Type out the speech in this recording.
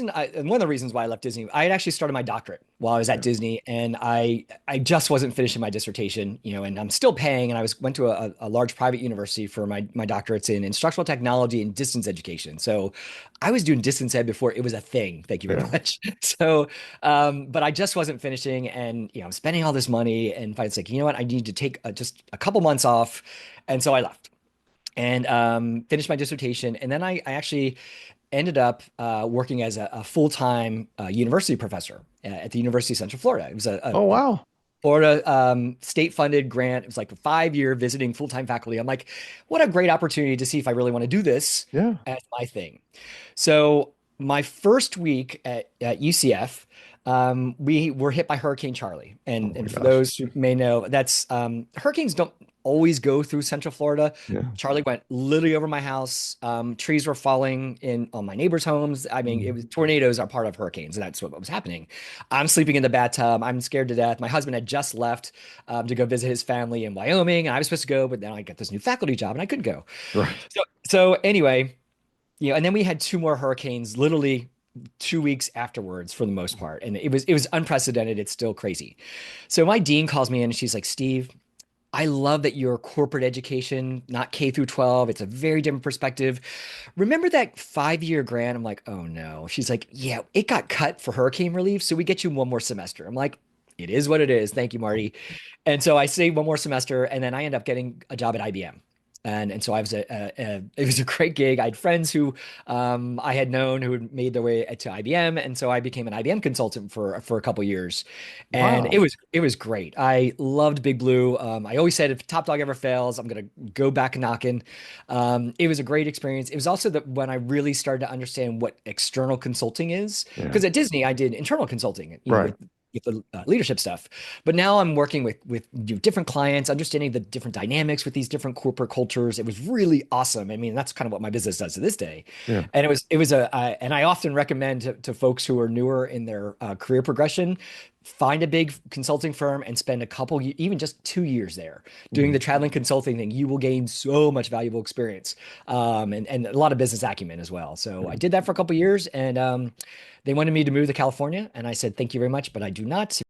And one of the reasons why I left Disney, I had actually started my doctorate while I was at Yeah. Disney, and I just wasn't finishing my dissertation, and I'm still paying, and I went to a large private university for my doctorates in instructional technology and distance education. So I was doing distance ed before it was a thing. Thank you very Yeah. much. So, but I just wasn't finishing, and I'm spending all this money, and it's like, you know what, I need to take just a couple months off, and so I left and finished my dissertation, and then I actually ended up working as a full-time university professor at the University of Central Florida. It was Oh, a wow. Florida state-funded grant. It was like a 5-year visiting full-time faculty. I'm like, what a great opportunity to see if I really want to do this Yeah. as my thing. So my first week at UCF, we were hit by Hurricane Charlie. Oh And my for gosh. those who may know, that's hurricanes don't always go through Central Florida. Yeah. Charlie went literally over my house. Trees were falling in on my neighbors' homes. I mean, it Mm. was tornadoes are part of hurricanes, and that's what was happening. I'm sleeping in the bathtub. I'm scared to death. My husband had just left to go visit his family in Wyoming, and I was supposed to go, but then I got this new faculty job, and I couldn't go. Right. So anyway, and then we had two more hurricanes literally 2 weeks afterwards for the most part. And it was unprecedented. It's still crazy. So my dean calls me in and she's like, Steve, I love that you're corporate education, not K through 12. It's a very different perspective. Remember that 5-year grant? I'm like, oh no. She's like, yeah, it got cut for hurricane relief. So we get you one more semester. I'm like, it is what it is. Thank you, Marty. And so I stayed one more semester, and then I ended up getting a job at IBM. And so I was it was a great gig. I had friends who I had known who had made their way to IBM, and so I became an IBM consultant for a couple years, and it Wow. was it was great. I loved Big Blue. I always said if Top Dog ever fails, I'm gonna go back knocking. It was a great experience. It was also when I really started to understand what external consulting is, Yeah. because at Disney I did internal consulting, Right. with the leadership stuff. But now I'm working with different clients, understanding the different dynamics with these different corporate cultures. It was really awesome. I mean, that's kind of what my business does to this day. Yeah. And and I often recommend to folks who are newer in their career progression, find a big consulting firm and spend a couple, even just 2 years there doing the Mhm. traveling consulting thing. You will gain so much valuable experience, and a lot of business acumen as well. So I Yeah. did that for a couple years, and they wanted me to move to California, and I said, thank you very much, but I do not.